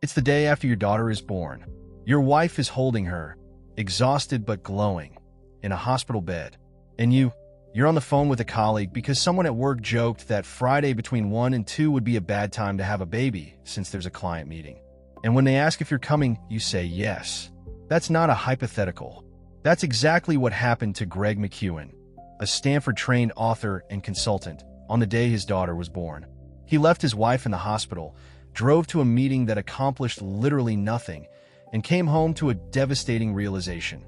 It's the day after your daughter is born. Your wife is holding her, exhausted but glowing, in a hospital bed. And you're on the phone with a colleague because someone at work joked that Friday between 1 and 2 would be a bad time to have a baby since there's a client meeting. And when they ask if you're coming, you say yes. That's not a hypothetical. That's exactly what happened to Greg McKeown, a Stanford-trained author and consultant, on the day his daughter was born. He left his wife in the hospital, drove to a meeting that accomplished literally nothing, and came home to a devastating realization.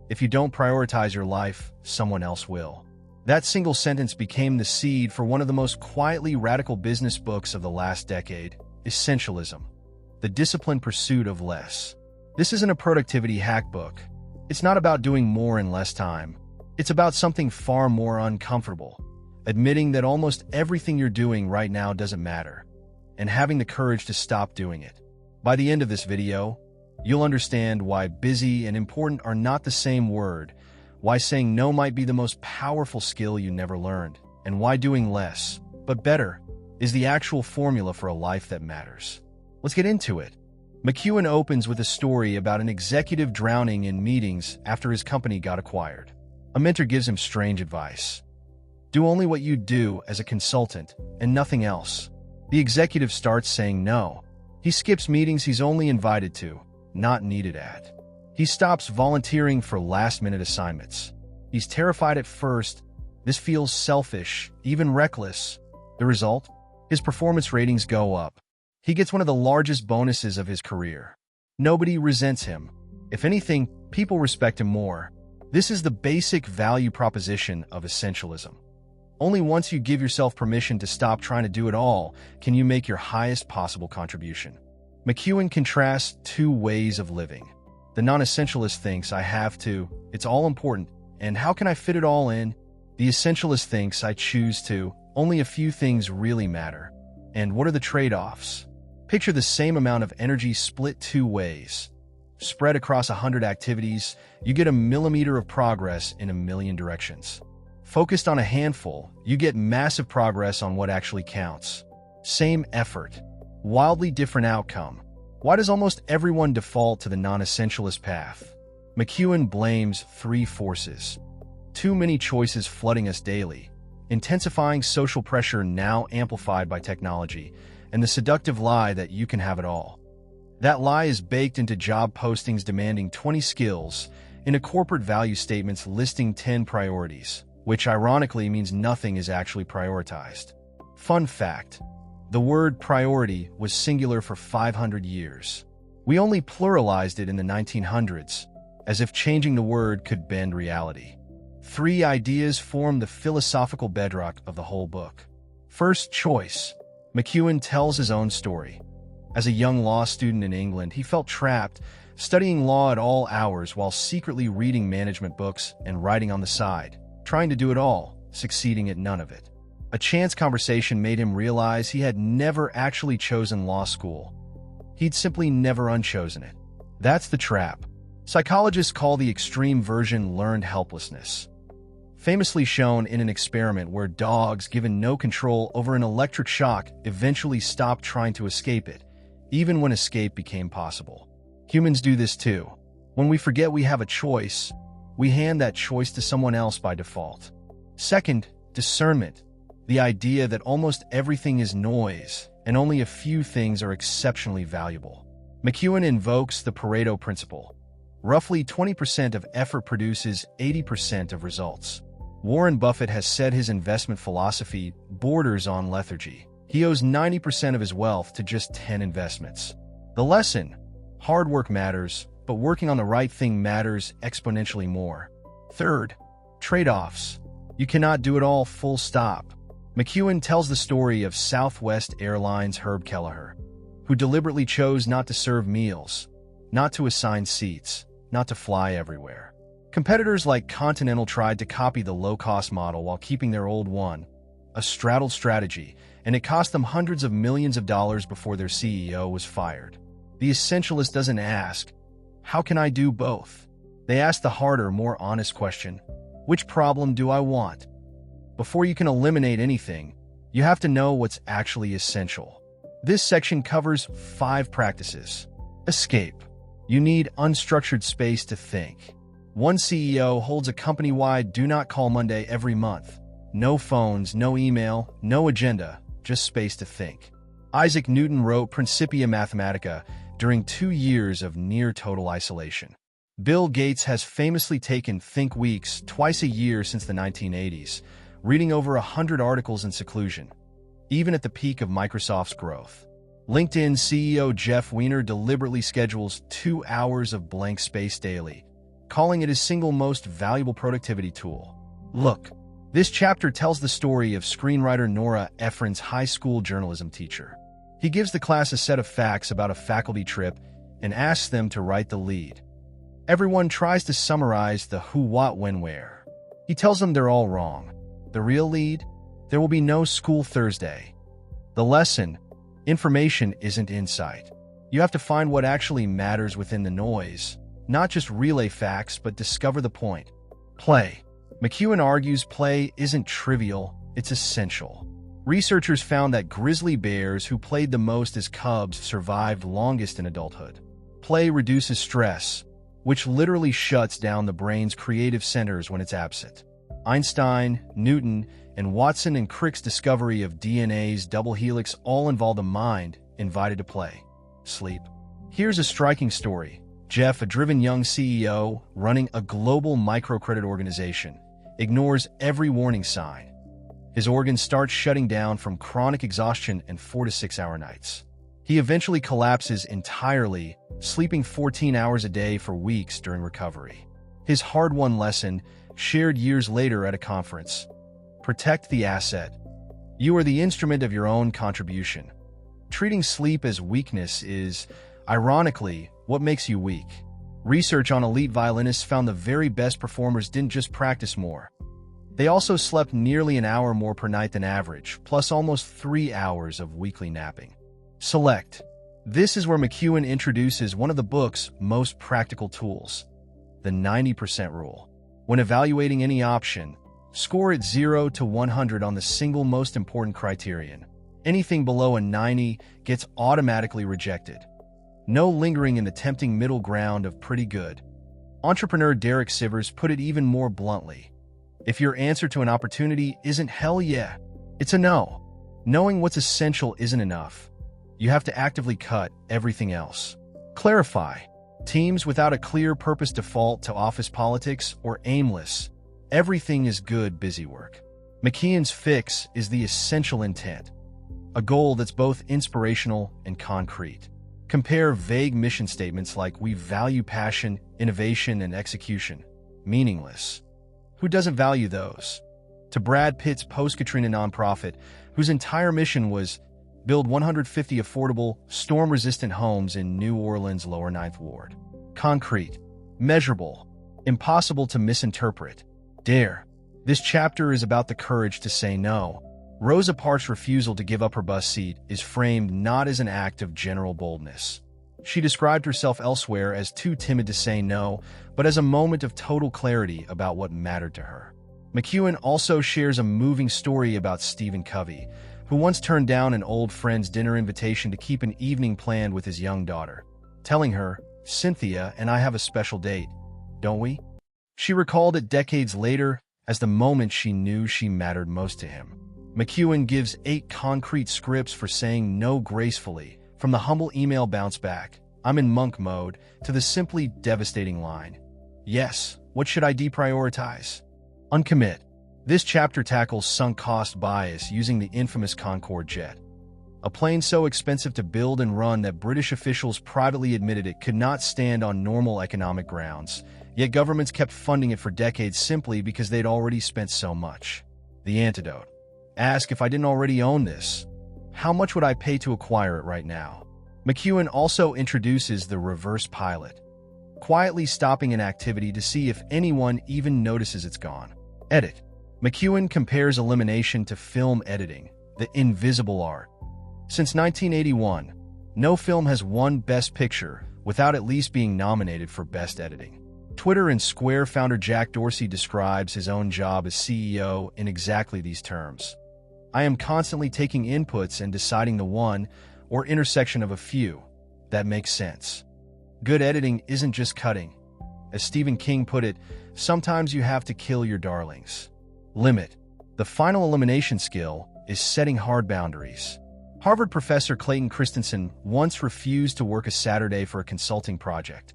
If you don't prioritize your life, someone else will. That single sentence became the seed for one of the most quietly radical business books of the last decade, Essentialism, the disciplined pursuit of less. This isn't a productivity hack book. It's not about doing more in less time. It's about something far more uncomfortable, admitting that almost everything you're doing right now doesn't matter, and having the courage to stop doing it. By the end of this video, you'll understand why busy and important are not the same word, why saying no might be the most powerful skill you never learned, and why doing less, but better, is the actual formula for a life that matters. Let's get into it. McKeown opens with a story about an executive drowning in meetings after his company got acquired. A mentor gives him strange advice. Do only what you do as a consultant and nothing else. The executive starts saying no. He skips meetings he's only invited to, not needed at. He stops volunteering for last-minute assignments. He's terrified at first. This feels selfish, even reckless. The result? His performance ratings go up. He gets one of the largest bonuses of his career. Nobody resents him. If anything, people respect him more. This is the basic value proposition of essentialism. Only once you give yourself permission to stop trying to do it all can you make your highest possible contribution. McKeown contrasts two ways of living. The non-essentialist thinks I have to, it's all important, and how can I fit it all in? The essentialist thinks I choose to, only a few things really matter. And what are the trade-offs? Picture the same amount of energy split two ways. Spread across 100 activities, you get a millimeter of progress in a million directions. Focused on a handful, you get massive progress on what actually counts. Same effort, wildly different outcome. Why does almost everyone default to the non-essentialist path? McKeown blames three forces. Too many choices flooding us daily, intensifying social pressure now amplified by technology, and the seductive lie that you can have it all. That lie is baked into job postings demanding 20 skills, into corporate value statements listing 10 priorities, which ironically means nothing is actually prioritized. Fun fact, the word priority was singular for 500 years. We only pluralized it in the 1900s, as if changing the word could bend reality. Three ideas form the philosophical bedrock of the whole book. First, choice. McKeown tells his own story. As a young law student in England, he felt trapped, studying law at all hours while secretly reading management books and writing on the side, trying to do it all, succeeding at none of it. A chance conversation made him realize he had never actually chosen law school. He'd simply never unchosen it. That's the trap. Psychologists call the extreme version learned helplessness. Famously shown in an experiment where dogs given no control over an electric shock eventually stopped trying to escape it, even when escape became possible. Humans do this too. When we forget we have a choice, we hand that choice to someone else by default. Second, discernment. The idea that almost everything is noise and only a few things are exceptionally valuable. McKeown invokes the Pareto principle. Roughly 20% of effort produces 80% of results. Warren Buffett has said his investment philosophy borders on lethargy. He owes 90% of his wealth to just 10 investments. The lesson: hard work matters, but working on the right thing matters exponentially more. Third, trade-offs. You cannot do it all full stop. McKeown tells the story of Southwest Airlines' Herb Kelleher, who deliberately chose not to serve meals, not to assign seats, not to fly everywhere. Competitors like Continental tried to copy the low-cost model while keeping their old one, a straddled strategy, and it cost them hundreds of millions of dollars before their CEO was fired. The essentialist doesn't ask, how can I do both? They ask the harder, more honest question, which problem do I want? Before you can eliminate anything, you have to know what's actually essential. This section covers 5 practices. Escape. You need unstructured space to think. One CEO holds a company-wide Do Not Call Monday every month. No phones, no email, no agenda, just space to think. Isaac Newton wrote Principia Mathematica during 2 years of near-total isolation. Bill Gates has famously taken Think Weeks twice a year since the 1980s, reading over 100 articles in seclusion, even at the peak of Microsoft's growth. LinkedIn CEO Jeff Weiner deliberately schedules 2 hours of blank space daily, calling it his single most valuable productivity tool. Look, this chapter tells the story of screenwriter Nora Ephron's high school journalism teacher. He gives the class a set of facts about a faculty trip and asks them to write the lead. Everyone tries to summarize the who, what, when, where. He tells them they're all wrong. The real lead? There will be no school Thursday. The lesson? Information isn't insight. You have to find what actually matters within the noise, not just relay facts, but discover the point. Play. McKeown argues play isn't trivial, it's essential. Researchers found that grizzly bears who played the most as cubs survived longest in adulthood. Play reduces stress, which literally shuts down the brain's creative centers when it's absent. Einstein, Newton, and Watson and Crick's discovery of DNA's double helix all involve the mind invited to play. Sleep. Here's a striking story. Jeff, a driven young CEO running a global microcredit organization, ignores every warning sign. His organs start shutting down from chronic exhaustion and 4 to 6 hour nights. He eventually collapses entirely, sleeping 14 hours a day for weeks during recovery. His hard-won lesson, shared years later at a conference: protect the asset. You are the instrument of your own contribution. Treating sleep as weakness is, ironically, what makes you weak. Research on elite violinists found the very best performers didn't just practice more. They also slept nearly an hour more per night than average, plus almost 3 hours of weekly napping. Select. This is where McKeown introduces one of the book's most practical tools, the 90% rule. When evaluating any option, score it 0 to 100 on the single most important criterion. Anything below a 90 gets automatically rejected. No lingering in the tempting middle ground of pretty good. Entrepreneur Derek Sivers put it even more bluntly. If your answer to an opportunity isn't hell yeah, it's a no. Knowing what's essential isn't enough. You have to actively cut everything else. Clarify. Teams without a clear purpose default to office politics or aimless. Everything is good busy work. McKeown's fix is the essential intent, a goal that's both inspirational and concrete. Compare vague mission statements like "we value passion, innovation, and execution." Meaningless. Who doesn't value those? To Brad Pitt's post-Katrina nonprofit, whose entire mission was build 150 affordable, storm-resistant homes in New Orleans' Lower Ninth Ward. Concrete. Measurable. Impossible to misinterpret. Dare. This chapter is about the courage to say no. Rosa Parks' refusal to give up her bus seat is framed not as an act of general boldness. She described herself elsewhere as too timid to say no, but as a moment of total clarity about what mattered to her. McKeown also shares a moving story about Stephen Covey, who once turned down an old friend's dinner invitation to keep an evening planned with his young daughter, telling her, "Cynthia and I have a special date, don't we?" She recalled it decades later as the moment she knew she mattered most to him. McKeown gives 8 concrete scripts for saying no gracefully, from the humble email bounce back, "I'm in monk mode," to the simply devastating line, "Yes, what should I deprioritize?" Uncommit. This chapter tackles sunk cost bias using the infamous Concorde jet. A plane so expensive to build and run that British officials privately admitted it could not stand on normal economic grounds, yet governments kept funding it for decades simply because they'd already spent so much. The antidote. Ask if I didn't already own this. How much would I pay to acquire it right now? McKeown also introduces the reverse pilot, quietly stopping an activity to see if anyone even notices it's gone. Edit. McKeown compares elimination to film editing, the invisible art. Since 1981, no film has won Best Picture without at least being nominated for Best Editing. Twitter and Square founder Jack Dorsey describes his own job as CEO in exactly these terms. "I am constantly taking inputs and deciding the one or intersection of a few that makes sense. Good editing isn't just cutting. As Stephen King put it, sometimes you have to kill your darlings. Limit. The final elimination skill is setting hard boundaries. Harvard professor Clayton Christensen once refused to work a Saturday for a consulting project.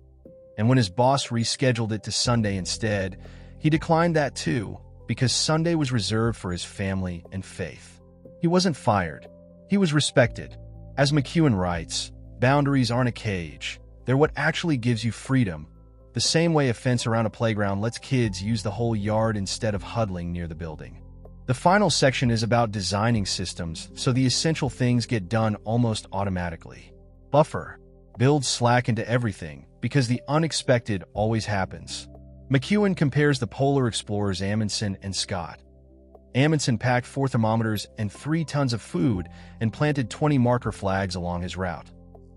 And when his boss rescheduled it to Sunday instead, he declined that too, because Sunday was reserved for his family and faith. He wasn't fired. He was respected. As McKeown writes, boundaries aren't a cage. They're what actually gives you freedom. The same way a fence around a playground lets kids use the whole yard instead of huddling near the building. The final section is about designing systems so the essential things get done almost automatically. Buffer. Build slack into everything, because the unexpected always happens. McKeown compares the polar explorers Amundsen and Scott. Amundsen packed 4 thermometers and 3 tons of food and planted 20 marker flags along his route.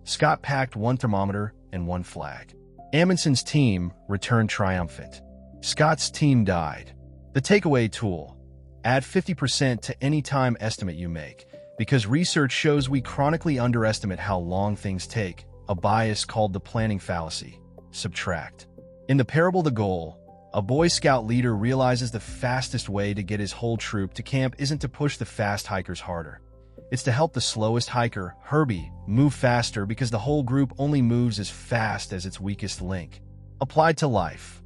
Scott packed 1 thermometer and 1 flag. Amundsen's team returned triumphant. Scott's team died. The takeaway tool. Add 50% to any time estimate you make, because research shows we chronically underestimate how long things take, a bias called the planning fallacy. Subtract. In the parable The Goal, a Boy Scout leader realizes the fastest way to get his whole troop to camp isn't to push the fast hikers harder. It's to help the slowest hiker, Herbie, move faster because the whole group only moves as fast as its weakest link. Applied to life.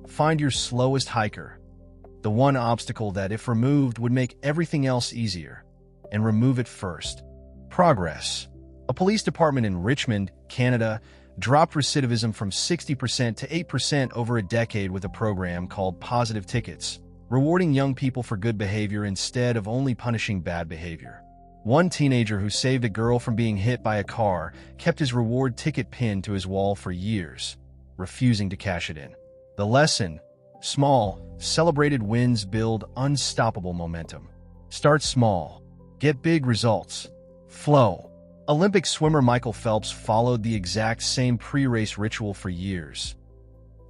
Find your slowest hiker. The one obstacle that, if removed, would make everything else easier. And remove it first. Progress. A police department in Richmond, Canada, dropped recidivism from 60% to 8% over a decade with a program called Positive Tickets, rewarding young people for good behavior instead of only punishing bad behavior. One teenager who saved a girl from being hit by a car kept his reward ticket pinned to his wall for years, refusing to cash it in. The lesson: small, celebrated wins build unstoppable momentum. Start small. Get big results. Flow. Olympic swimmer Michael Phelps followed the exact same pre-race ritual for years,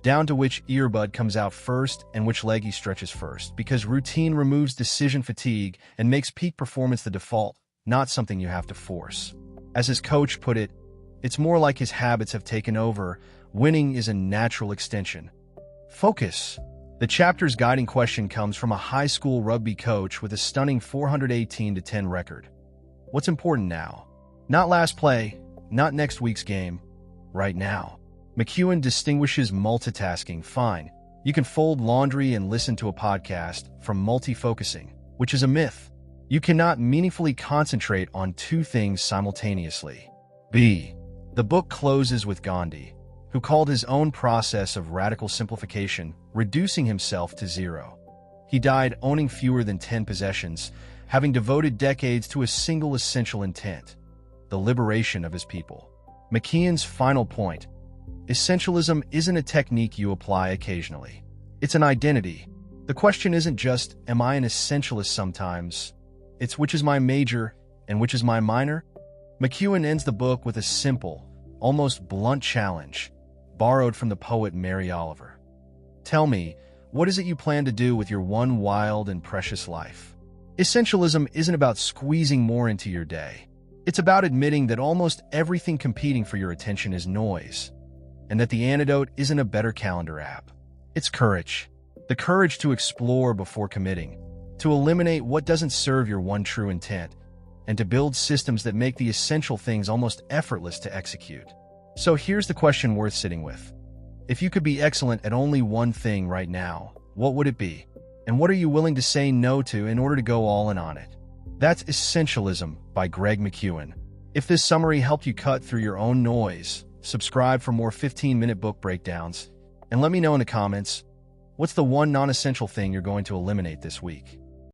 down to which earbud comes out first and which leg he stretches first, because routine removes decision fatigue and makes peak performance the default, not something you have to force. As his coach put it, it's more like his habits have taken over. Winning is a natural extension. Focus. The chapter's guiding question comes from a high school rugby coach with a stunning 418-10 record. What's important now? Not last play, not next week's game, right now. McKeown distinguishes multitasking. Fine, you can fold laundry and listen to a podcast, from multi-focusing, which is a myth. You cannot meaningfully concentrate on 2 things simultaneously. B. The book closes with Gandhi, who called his own process of radical simplification reducing himself to 0. He died owning fewer than 10 possessions, having devoted decades to a single essential intent: the liberation of his people. McKeown's final point: essentialism isn't a technique you apply occasionally. It's an identity. The question isn't just, am I an essentialist sometimes? It's, which is my major and which is my minor? McKeown ends the book with a simple, almost blunt challenge, borrowed from the poet Mary Oliver. Tell me, what is it you plan to do with your one wild and precious life? Essentialism isn't about squeezing more into your day. It's about admitting that almost everything competing for your attention is noise, and that the antidote isn't a better calendar app. It's courage. The courage to explore before committing, to eliminate what doesn't serve your one true intent, and to build systems that make the essential things almost effortless to execute. So here's the question worth sitting with. If you could be excellent at only one thing right now, what would it be? And what are you willing to say no to in order to go all in on it? That's Essentialism by Greg McKeown. If this summary helped you cut through your own noise, subscribe for more 15-minute book breakdowns, and let me know in the comments, what's the one non-essential thing you're going to eliminate this week?